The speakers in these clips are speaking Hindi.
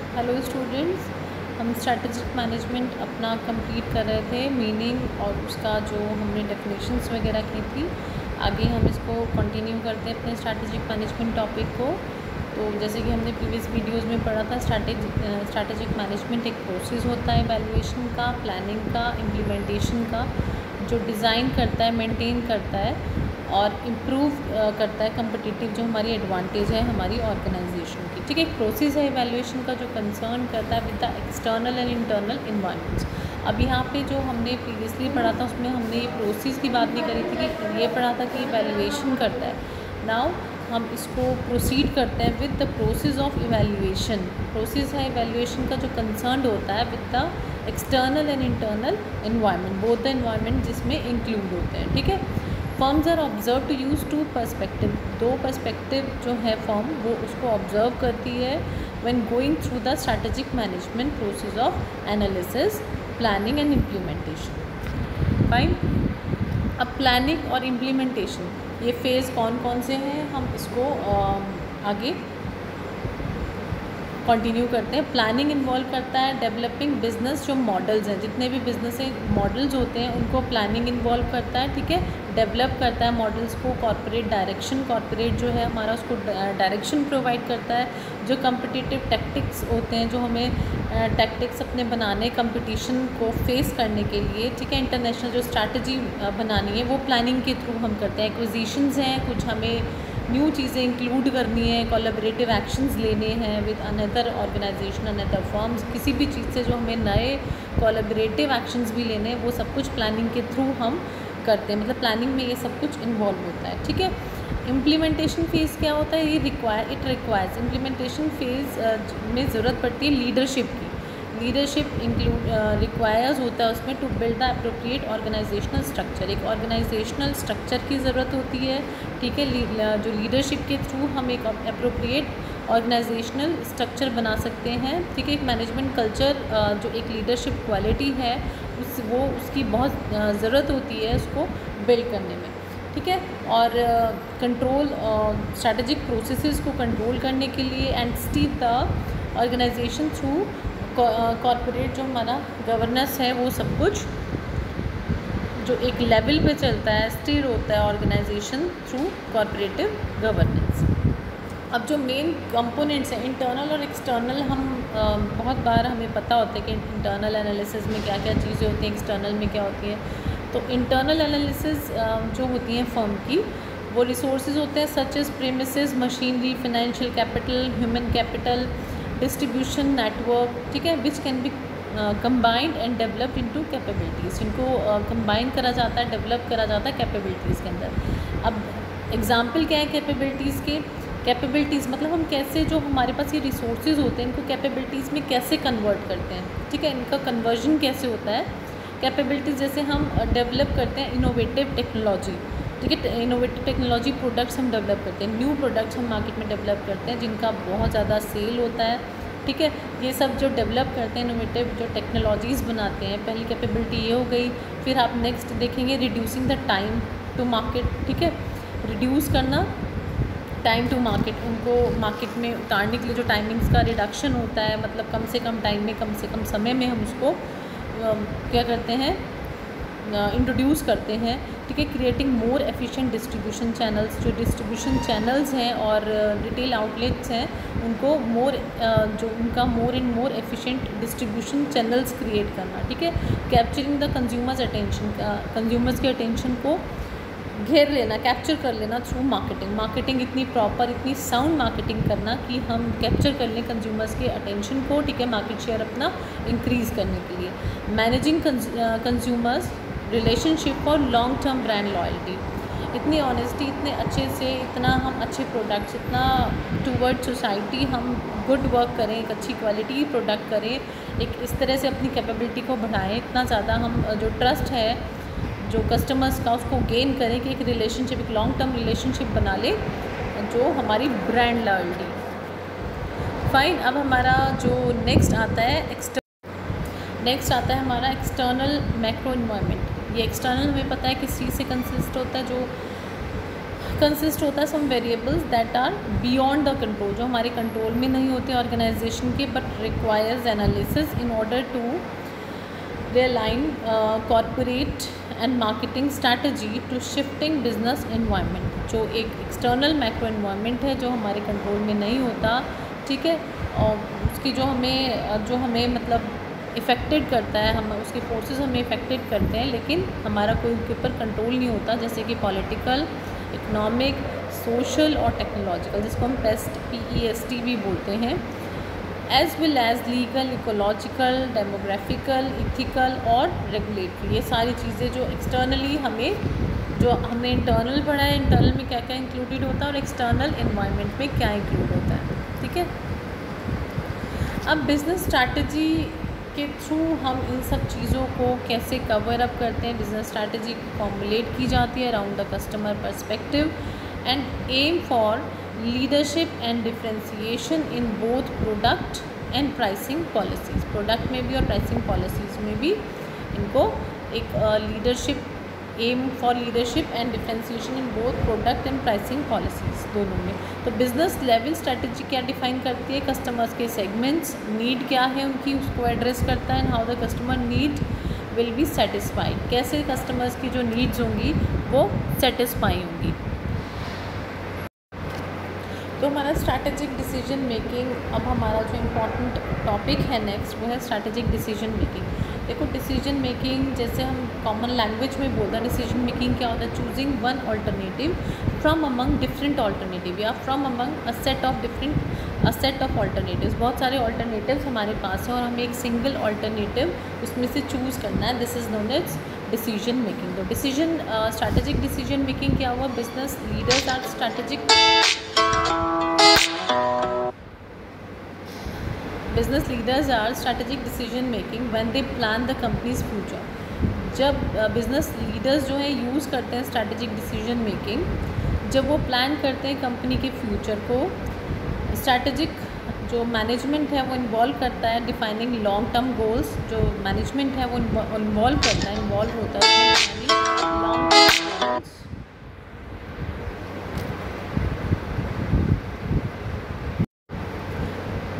हेलो स्टूडेंट्स, हम स्ट्रैटेजिक मैनेजमेंट अपना कंप्लीट कर रहे थे, मीनिंग और उसका जो हमने डेफिनेशंस वगैरह की थी। आगे हम इसको कंटिन्यू करते हैं अपने स्ट्रैटेजिक मैनेजमेंट टॉपिक को। तो जैसे कि हमने प्रीवियस वीडियोस में पढ़ा था, स्ट्रैटेजिक मैनेजमेंट एक प्रोसेस होता है इवैल्यूएशन का, प्लानिंग का, इम्प्लीमेंटेशन का, जो डिज़ाइन करता है, मेंटेन करता है और इम्प्रूव करता है कम्पिटिटिव जो हमारी एडवांटेज है हमारी ऑर्गेनाइजेशन की। ठीक है, एक प्रोसेस है इवैल्यूएशन का जो कंसर्न करता है with the external and internal environments. अब यहाँ पे जो हमने प्रीवियसली पढ़ा था उसमें हमने ये प्रोसेस की बात नहीं करी थी, कि ये पढ़ा था कि इवैल्यूएशन करता है। नाउ हम इसको प्रोसीड करते हैं with the process of evaluation. Process है इवैल्यूएशन का जो कंसर्न होता है with the external and internal environment, both the environment जिसमें इंक्लूड होते हैं। ठीक है, firms are observe to use two perspective, दो पर्सपेक्टिव जो है फर्म वो उसको ऑब्जर्व करती है when going through the strategic management process of analysis, planning and implementation. Fine, अब प्लानिंग और इम्प्लीमेंटेशन ये फेज़ कौन कौन से हैं, हम इसको आगे कंटिन्यू करते हैं। प्लानिंग इन्वॉल्व करता है डेवलपिंग बिजनेस जो मॉडल्स हैं, जितने भी बिजनेस मॉडल्स होते हैं उनको प्लानिंग इन्वॉल्व करता है। ठीक है, डेवलप करता है मॉडल्स को, कॉर्पोरेट डायरेक्शन, कॉर्पोरेट जो है हमारा उसको डायरेक्शन प्रोवाइड करता है। जो कम्पिटिटिव टैक्टिक्स होते हैं, जो हमें टैक्टिक्स अपने बनाने कंपटीशन को फेस करने के लिए, ठीक है, इंटरनेशनल जो स्ट्रैटेजी बनानी है वो प्लानिंग के थ्रू हम करते हैं। एक्विजिशंस हैं, कुछ हमें न्यू चीज़ें इंक्लूड करनी है, कोलैबोरेटिव एक्शंस लेने हैं with another organisation, another firms, किसी भी चीज़ से जो हमें नए कोलैबोरेटिव एक्शंस भी लेने हैं वो सब कुछ प्लानिंग के थ्रू हम करते हैं। मतलब प्लानिंग में ये सब कुछ इन्वॉल्व होता है। ठीक है, इम्प्लीमेंटेशन फेज़ क्या होता है, ये रिक्वायर्स इम्प्लीमेंटेशन फेज़ में ज़रूरत पड़ती है लीडरशिप की। लीडरशिप इंक्लूड रिक्वायर्स होता है उसमें to build the appropriate organisational structure, एक ऑर्गेनाइजेशनल स्ट्रक्चर की ज़रूरत होती है। ठीक है, जो लीडरशिप के थ्रू हम एक अप्रोप्रिएट ऑर्गेनाइजेशनल स्ट्रक्चर बना सकते हैं। ठीक है, एक मैनेजमेंट कल्चर जो एक लीडरशिप क्वालिटी है उसकी बहुत ज़रूरत होती है उसको बिल्ड करने में। ठीक है, और कंट्रोल स्ट्रैटेजिक प्रोसेसेस को कंट्रोल करने के लिए and steer the organisation through corporate जो हमारा गवर्नेंस है वो सब कुछ जो एक लेवल पे चलता है, स्टीर होता है ऑर्गेनाइजेशन थ्रू कॉर्पोरेटिव गवर्नेंस। अब जो मेन कंपोनेंट्स हैं इंटरनल और एक्सटर्नल, हम बहुत बार हमें पता होता है कि इंटरनल एनालिसिस में क्या क्या चीज़ें होती हैं, एक्सटर्नल में क्या होती हैं। तो इंटरनल एनालिसिस जो होती हैं फर्म की, वो रिसोर्सेज होते हैं such as premises, machinery, financial capital, human capital, distribution network. ठीक है, which can be combined and develop into capabilities, इनको कंबाइन करा जाता है, डेवलप करा जाता है कैपेबिलिटीज़ के अंदर। अब एग्जांपल क्या है कैपेबिलिटीज़ के, कैपेबिलिटीज़ मतलब हम कैसे जो हमारे पास ये रिसोर्सेज होते हैं इनको कैपेबिलिटीज़ में कैसे कन्वर्ट करते हैं। ठीक है, इनका कन्वर्जन कैसे होता है। कैपेबिलिटीज़ जैसे हम डेवलप करते हैं इनोवेटिव टेक्नोलॉजी। ठीक है, इनोवेटिव टेक्नोलॉजी प्रोडक्ट्स हम डेवलप करते हैं, न्यू प्रोडक्ट्स हम मार्केट में डेवलप करते हैं जिनका बहुत ज़्यादा सेल होता है। ठीक है, ये सब जो डेवलप करते हैं, इनोवेटिव जो टेक्नोलॉजीज़ बनाते हैं, पहली कैपेबिलिटी ये हो गई। फिर आप नेक्स्ट देखेंगे reducing the time to market. ठीक है, रिड्यूस करना टाइम टू मार्केट, उनको मार्केट में उतारने के लिए जो टाइमिंग्स का रिडक्शन होता है, मतलब कम से कम टाइम में, कम से कम समय में हम उसको क्या करते हैं, इंट्रोड्यूस करते हैं। ठीक है, creating more efficient distribution channels, जो डिस्ट्रीब्यूशन चैनल्स हैं और रिटेल आउटलेट्स हैं उनको जो उनका more and more efficient distribution channels create करना। ठीक है, capturing the consumers attention, consumers के अटेंशन को घेर लेना, कैप्चर कर लेना थ्रू मार्केटिंग। मार्केटिंग इतनी प्रॉपर, इतनी साउंड मार्केटिंग करना कि हम कैप्चर कर लें कंज्यूमर्स के अटेंशन को। ठीक है, मार्केट शेयर अपना इंक्रीज़ करने के लिए। Managing consumers relationship for long term brand loyalty, इतनी ऑनेस्टी, इतने अच्छे से, इतना हम अच्छे प्रोडक्ट्स, इतना टूवर्ड सोसाइटी हम गुड वर्क करें, एक अच्छी क्वालिटी प्रोडक्ट करें, एक इस तरह से अपनी कैपेबिलिटी को बढ़ाएं, इतना ज़्यादा हम जो ट्रस्ट है जो कस्टमर्स का उसको गेन करें कि एक रिलेशनशिप, एक लॉन्ग टर्म रिलेशनशिप बना ले जो हमारी ब्रांड लॉयल्टी। फाइन, अब हमारा जो नेक्स्ट आता है हमारा एक्सटर्नल मैक्रो इन्वायरमेंट। ये एक्सटर्नल हमें पता है किस चीज़ से कंसिस्ट होता है, जो कंसिस्ट होता है some variables that are beyond the control, जो हमारे कंट्रोल में नहीं होते ऑर्गेनाइजेशन के, but requires analysis in order to realign corporate and marketing strategy to shifting business environment। जो एक एक्सटर्नल मैक्रो एनवायरनमेंट है जो हमारे कंट्रोल में नहीं होता, ठीक है, और उसकी जो हमें मतलब इफ़ेक्टेड करता है, हम उसके फोर्सेस हमें इफ़ेक्टेड करते हैं, लेकिन हमारा कोई उसके ऊपर कंट्रोल नहीं होता, जैसे कि पॉलिटिकल, इकोनॉमिक, सोशल और टेक्नोलॉजिकल, जिसको हम PEST भी बोलते हैं, as well as legal, ecological, demographical, ethical और रेगुलेटरी। ये सारी चीज़ें जो एक्सटर्नली जो हमने इंटरनल पढ़ा है, इंटरनल में क्या क्या इंक्लूडेड होता है और एक्सटर्नल एनवायरनमेंट में क्या इंक्लूड होता है, ठीक है। अब बिज़नेस स्ट्रैटेजी के थ्रू हम इन सब चीज़ों को कैसे कवर अप करते हैं। बिज़नेस स्ट्रैटेजी फॉर्मुलेट की जाती है around the customer perspective and aim for leadership and differentiation in both product and pricing policies. Product में भी और प्राइसिंग पॉलिसीज़ में भी इनको एक leadership, aim for leadership and differentiation in both product and pricing policies, दोनों में। तो बिज़नेस लेवल स्ट्रैटेजी क्या डिफाइन करती है, कस्टमर्स के सेगमेंट्स, नीड क्या है उनकी, उसको एड्रेस करता है, and how the customer need will be satisfied, कैसे कस्टमर्स की जो नीड्स होंगी वो सेटिस्फाई होंगी। तो हमारा स्ट्रैटेजिक डिसीजन मेकिंग, अब हमारा जो इम्पॉर्टेंट टॉपिक है नेक्स्ट वो है स्ट्रैटेजिक डिसीजन मेकिंग। देखो डिसीजन मेकिंग जैसे हम कॉमन लैंग्वेज में बोलते हैं, डिसीजन मेकिंग क्या होता है, choosing one alternative from among different alternative या from among a set of alternatives. बहुत सारे ऑल्टरनेटिव्स हमारे पास हैं और हमें एक सिंगल ऑल्टरनेटिव उसमें से चूज़ करना है, this is known as decision making. तो स्ट्रैटेजिक डिसीजन मेकिंग क्या हुआ, business leaders are strategic decision making when they plan the company's future. जब बिजनेस लीडर्स जो हैं यूज़ करते हैं स्ट्रैटेजिक डिसीजन मेकिंग, जब वो प्लान करते हैं कंपनी के फ्यूचर को। स्ट्रैटेजिक जो मैनेजमेंट है वो इन्वॉल्व करता है डिफाइनिंग लॉन्ग टर्म गोल्स, जो मैनेजमेंट है वो इन्वॉल्व होता है long term goals,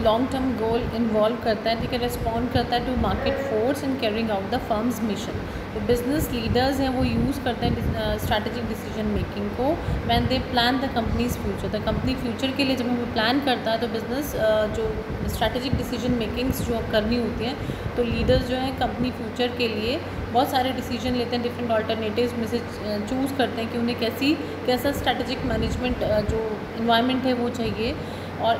long term goal involve करता है, ठीक है, रिस्पॉन्ड करता है to market force in carrying out the firm's mission. तो बिजनेस लीडर्स हैं वो यूज़ करते हैं स्ट्रैटेजिक डिसीजन मेकिंग को when they plan the company's future. The company future के लिए जब हमें प्लान करता है तो बिजनेस जो स्ट्रैटेजिक डिसीजन मेकिंग्स जो करनी होती हैं, तो लीडर्स जो हैं कंपनी फ्यूचर के लिए बहुत सारे डिसीजन लेते हैं, डिफरेंट ऑल्टरनेटिव्स में से चूज़ करते हैं कि उन्हें कैसा स्ट्रैटेजिक मैनेजमेंट जो इन्वायरमेंट है वो चाहिए। और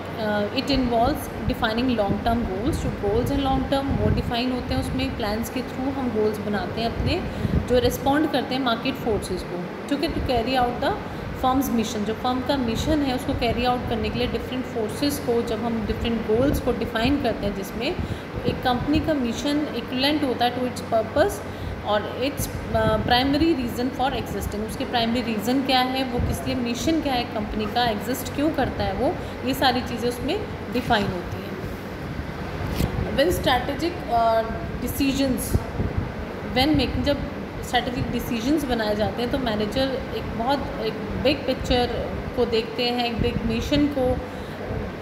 it involves defining long term goals. जो गोल्स हैं लॉन्ग टर्म वो डिफाइन होते हैं, उसमें प्लान्स के थ्रू हम गोल्स बनाते हैं अपने, जो रिस्पॉन्ड करते हैं मार्केट फोर्सेस को, ठीक है, to carry out the firm's mission. जो फर्म का मिशन है उसको कैरी आउट करने के लिए डिफरेंट फोर्सेस को, जब हम डिफरेंट गोल्स को डिफाइन करते हैं, जिसमें एक कंपनी का मिशन इक्विवेलेंट होता है टू इट्स पर्पस और its primary reason for existing. उसके प्राइमरी रीज़न क्या है, वो किस लिए, मिशन क्या है कंपनी का, एग्जिस्ट क्यों करता है वो, ये सारी चीज़ें उसमें डिफाइन होती हैं। When strategic decisions when making, जब स्ट्रैटेजिक डिसीजंस बनाए जाते हैं तो मैनेजर एक बिग पिक्चर को देखते हैं, एक बिग मिशन को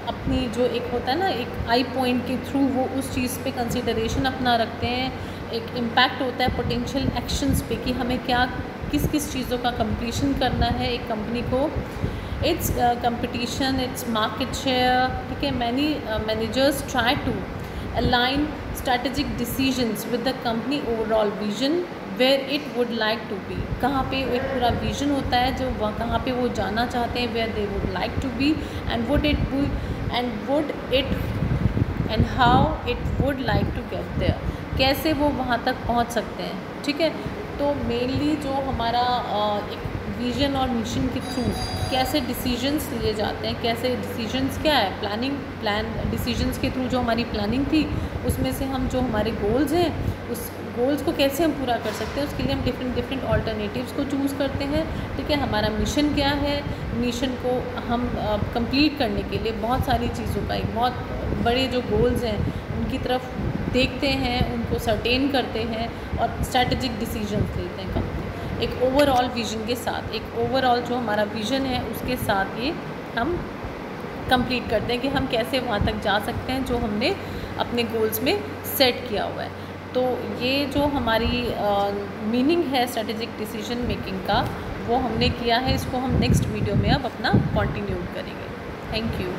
अपनी जो एक होता है ना एक आई पॉइंट के थ्रू वो उस चीज़ पे कंसिडरेशन अपना रखते हैं। एक इम्पैक्ट होता है पोटेंशियल एक्शंस पे कि हमें किस चीज़ों का कंप्लीशन करना है एक कंपनी को, its competition, its market share, ठीक है। Many managers try to align strategic decisions with the company overall vision where it would like to be. कहाँ पे एक पूरा विजन होता है जो कहाँ पे वो जाना चाहते हैं, where they would like to be and how it would like to get there, कैसे वो वहाँ तक पहुँच सकते हैं, ठीक है। तो मेनली जो हमारा एक विजन और मिशन के थ्रू कैसे डिसीजंस लिए जाते हैं, कैसे डिसीजंस क्या है, डिसीजंस के थ्रू जो हमारी प्लानिंग थी उसमें से हम जो हमारे गोल्स हैं उस गोल्स को कैसे हम पूरा कर सकते हैं, उसके लिए हम डिफरेंट ऑल्टरनेटिव्स को चूज़ करते हैं, ठीक है। हमारा मिशन क्या है, मिशन को हम कंप्लीट करने के लिए बहुत सारी चीज़ों का एक बहुत बड़े जो गोल्स हैं उनकी तरफ देखते हैं, उनको सर्टेन करते हैं और स्ट्रैटेजिक डिसीजंस लेते हैं कंपनी। एक ओवरऑल विज़न के साथ, एक ओवरऑल जो हमारा विज़न है उसके साथ ये हम कंप्लीट करते हैं कि हम कैसे वहाँ तक जा सकते हैं जो हमने अपने गोल्स में सेट किया हुआ है। तो ये जो हमारी मीनिंग है स्ट्रेटेजिक डिसीजन मेकिंग का, वो हमने किया है। इसको हम नेक्स्ट वीडियो में अब अपना कंटिन्यू करेंगे। Thank you.